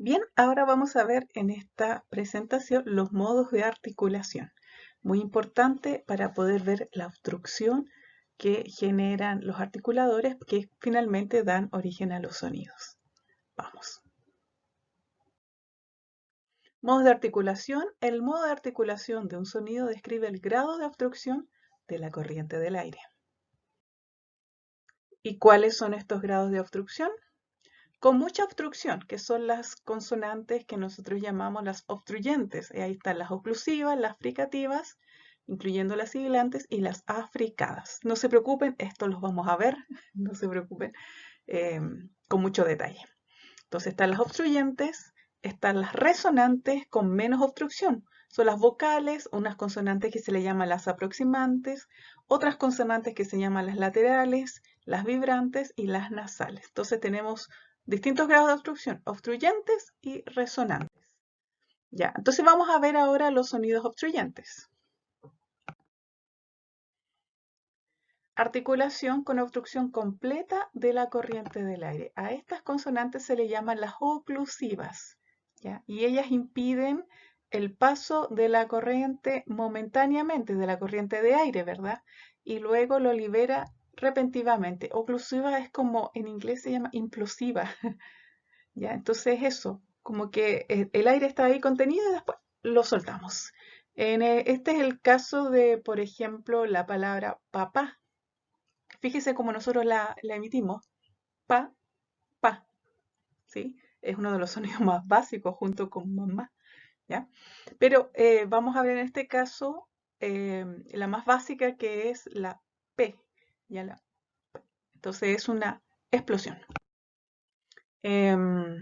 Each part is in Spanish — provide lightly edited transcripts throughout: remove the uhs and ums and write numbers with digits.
Bien, ahora vamos a ver en esta presentación los modos de articulación. Muy importante para poder ver la obstrucción que generan los articuladores que finalmente dan origen a los sonidos. Vamos. Modos de articulación. El modo de articulación de un sonido describe el grado de obstrucción de la corriente del aire. ¿Y cuáles son estos grados de obstrucción? Con mucha obstrucción, que son las consonantes que nosotros llamamos las obstruyentes. Ahí están las oclusivas, las fricativas, incluyendo las sibilantes, y las africadas. No se preocupen, esto los vamos a ver, no se preocupen, con mucho detalle. Entonces están las obstruyentes, están las resonantes con menos obstrucción. Son las vocales, unas consonantes que se le llaman las aproximantes, otras consonantes que se llaman las laterales, las vibrantes y las nasales. Entonces tenemos distintos grados de obstrucción, obstruyentes y resonantes. Ya, entonces vamos a ver ahora los sonidos obstruyentes. Articulación con obstrucción completa de la corriente del aire. A estas consonantes se le llaman las oclusivas, ¿ya? Y ellas impiden el paso de la corriente momentáneamente, de la corriente de aire, ¿verdad? Y luego lo libera repentinamente. Oclusiva es como en inglés se llama implosiva, ¿ya? Entonces eso, como que el aire está ahí contenido y después lo soltamos. Este es el caso de, por ejemplo, la palabra papá. Fíjese cómo nosotros la emitimos. Pa, pa, ¿sí? Es uno de los sonidos más básicos junto con mamá, ¿ya? Pero vamos a ver en este caso la más básica que es la P, ¿ya? Entonces es una explosión. Em,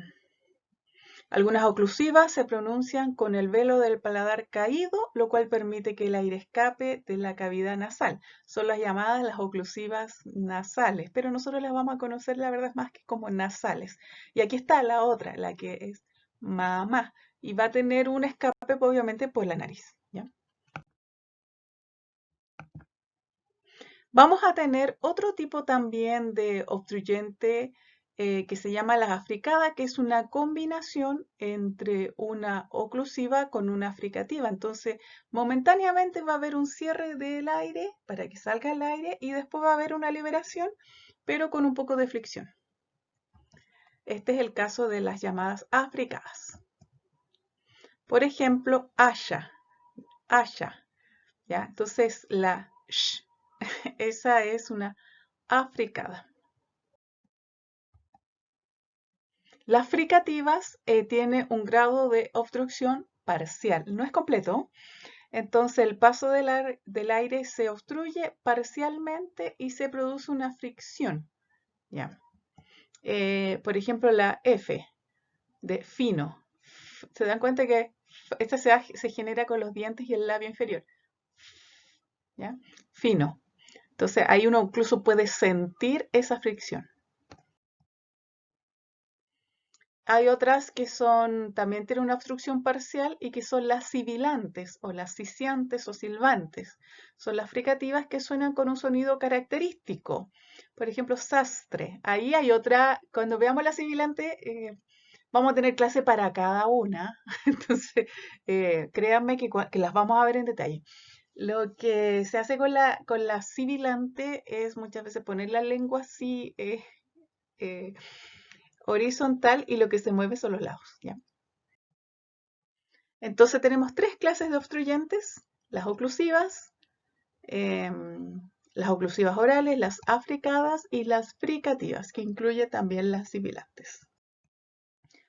Algunas oclusivas se pronuncian con el velo del paladar caído, lo cual permite que el aire escape de la cavidad nasal. Son las llamadas las oclusivas nasales, pero nosotros las vamos a conocer, la verdad, más que como nasales. Y aquí está la otra, la que es mamá, y va a tener un escape, obviamente, por la nariz, ¿ya? Vamos a tener otro tipo también de obstruyente que se llama la africada, que es una combinación entre una oclusiva con una fricativa. Entonces, momentáneamente va a haber un cierre del aire para que salga el aire y después va a haber una liberación, pero con un poco de fricción. Este es el caso de las llamadas africadas. Por ejemplo, haya, haya, ¿ya? Entonces, la sh, esa es una africada. Las fricativas tienen un grado de obstrucción parcial, no es completo. Entonces el paso del aire se obstruye parcialmente y se produce una fricción. ¿Ya? Por ejemplo, la F de fino. ¿Se dan cuenta que esta se genera con los dientes y el labio inferior? ¿Ya? Fino. Entonces ahí uno incluso puede sentir esa fricción. Hay otras que también tienen una obstrucción parcial y que son las sibilantes o las sisiantes o silbantes. Son las fricativas que suenan con un sonido característico. Por ejemplo, sastre. Ahí hay otra, cuando veamos la sibilante, vamos a tener clase para cada una. Entonces, créanme que las vamos a ver en detalle. Lo que se hace con la sibilante es muchas veces poner la lengua así eh, horizontal y lo que se mueve son los lados, ¿ya? Entonces tenemos tres clases de obstruyentes, las oclusivas, las oclusivas orales, las africadas y las fricativas, que incluye también las sibilantes.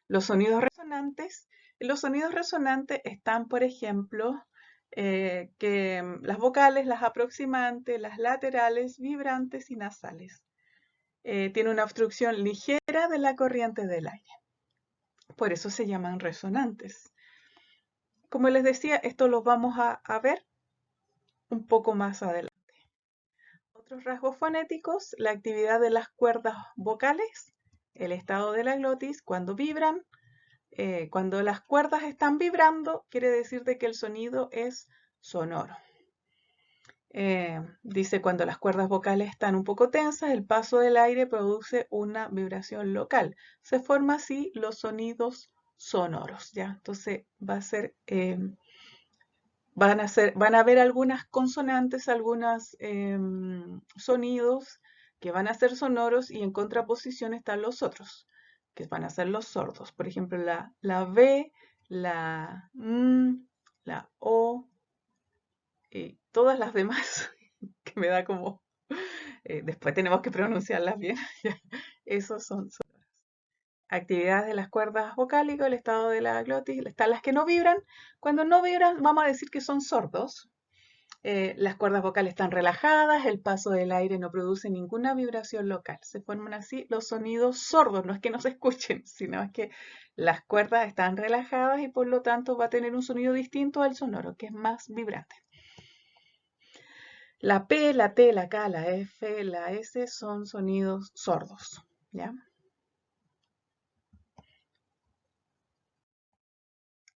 Los sonidos resonantes están, por ejemplo, las vocales, las aproximantes, las laterales, vibrantes y nasales. Tiene una obstrucción ligera de la corriente del aire. Por eso se llaman resonantes. Como les decía, esto lo vamos a ver un poco más adelante. Otros rasgos fonéticos, la actividad de las cuerdas vocales, el estado de la glotis, cuando vibran. Cuando las cuerdas están vibrando, quiere decir de que el sonido es sonoro. Dice, cuando las cuerdas vocales están un poco tensas, el paso del aire produce una vibración local. Se forman así los sonidos sonoros, ¿ya? Entonces va a ser, van a haber algunas consonantes, algunos sonidos que van a ser sonoros y en contraposición están los otros, que van a ser los sordos. Por ejemplo, la B, la M, la O y todas las demás, que me da como... después tenemos que pronunciarlas bien. Esos son actividades de las cuerdas vocálicas, el estado de la glotis, están las que no vibran. Cuando no vibran, vamos a decir que son sordos. Las cuerdas vocales están relajadas, el paso del aire no produce ninguna vibración local. Se forman así los sonidos sordos, no es que no se escuchen, sino es que las cuerdas están relajadas y por lo tanto va a tener un sonido distinto al sonoro, que es más vibrante. La P, la T, la K, la F, la S son sonidos sordos, ¿ya?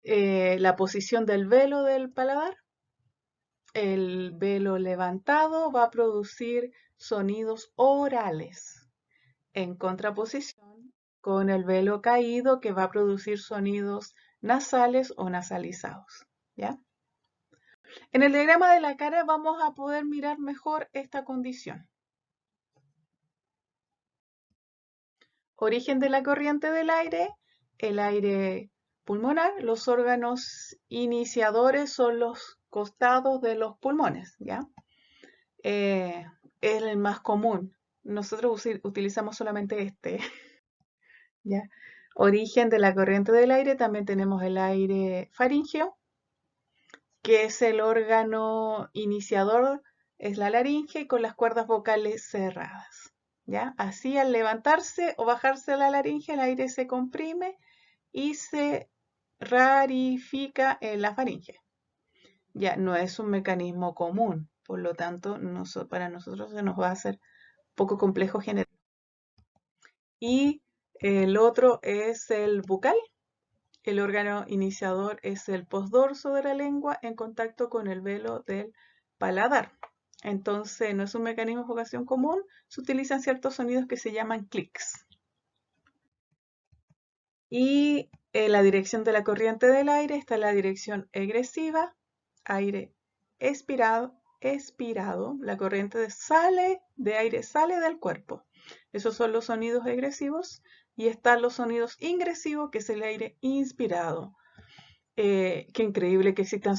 La posición del velo del paladar. El velo levantado va a producir sonidos orales, en contraposición con el velo caído que va a producir sonidos nasales o nasalizados, ¿ya? En el diagrama de la cara vamos a poder mirar mejor esta condición. Origen de la corriente del aire, el aire pulmonar, los órganos iniciadores son los costados de los pulmones, ¿ya? Es el más común. Nosotros utilizamos solamente este, ¿ya? Origen de la corriente del aire, también tenemos el aire faríngeo, que es el órgano iniciador, es la laringe con las cuerdas vocales cerradas, ¿ya? Así al levantarse o bajarse la laringe, el aire se comprime y se rarifica en la faringe. Ya no es un mecanismo común, por lo tanto para nosotros se nos va a hacer poco complejo generar. Y el otro es el bucal. El órgano iniciador es el postdorso de la lengua en contacto con el velo del paladar. Entonces no es un mecanismo de evocación común, se utilizan ciertos sonidos que se llaman clics. Y la dirección de la corriente del aire está en la dirección egresiva, aire expirado, la corriente de aire sale del cuerpo. Esos son los sonidos egresivos y están los sonidos ingresivos, que es el aire inspirado. Qué increíble que existan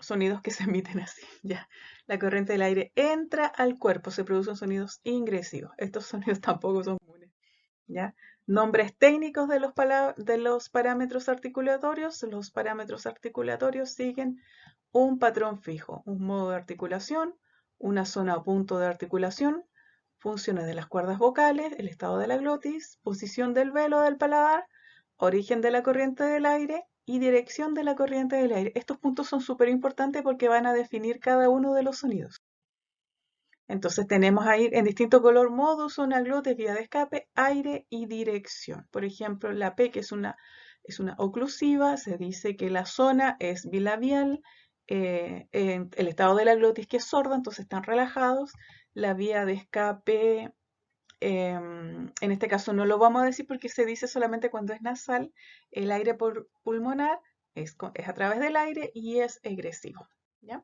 sonidos que se emiten así, ya. La corriente del aire entra al cuerpo, se producen sonidos ingresivos. Estos sonidos tampoco son comunes, ¿ya? Nombres técnicos de los parámetros articulatorios. Los parámetros articulatorios siguen un patrón fijo, un modo de articulación, una zona o punto de articulación, funciones de las cuerdas vocales, el estado de la glotis, posición del velo del paladar, origen de la corriente del aire y dirección de la corriente del aire. Estos puntos son súper importantes porque van a definir cada uno de los sonidos. Entonces tenemos ahí en distinto color modo, zona glotis, vía de escape, aire y dirección. Por ejemplo, la P, que es una oclusiva, se dice que la zona es bilabial, el estado de la glotis que es sorda, entonces están relajados. La vía de escape, en este caso no lo vamos a decir porque se dice solamente cuando es nasal. El aire pulmonar es a través del aire y es egresivo, ¿ya?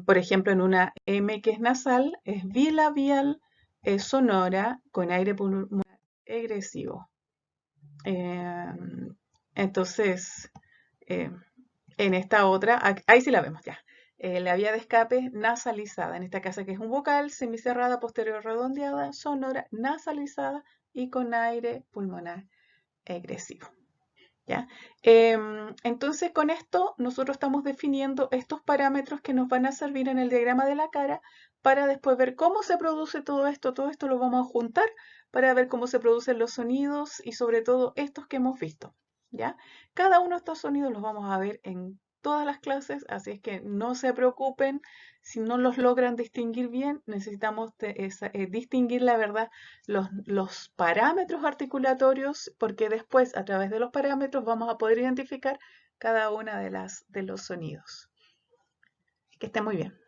Por ejemplo, en una M que es nasal, es bilabial, es sonora, con aire pulmonar egresivo. Entonces, en esta otra, ahí sí la vemos ya. La vía de escape nasalizada, en esta casa que es un vocal, semicerrada, posterior redondeada, sonora, nasalizada y con aire pulmonar egresivo. ¿Ya? Entonces con esto nosotros estamos definiendo estos parámetros que nos van a servir en el diagrama de la cara para después ver cómo se produce todo esto lo vamos a juntar para ver cómo se producen los sonidos y sobre todo estos que hemos visto, ¿ya? Cada uno de estos sonidos los vamos a ver en todas las clases, así es que no se preocupen si no los logran distinguir bien. Necesitamos distinguir la verdad los parámetros articulatorios, porque después a través de los parámetros vamos a poder identificar cada una de los sonidos. Que esté muy bien.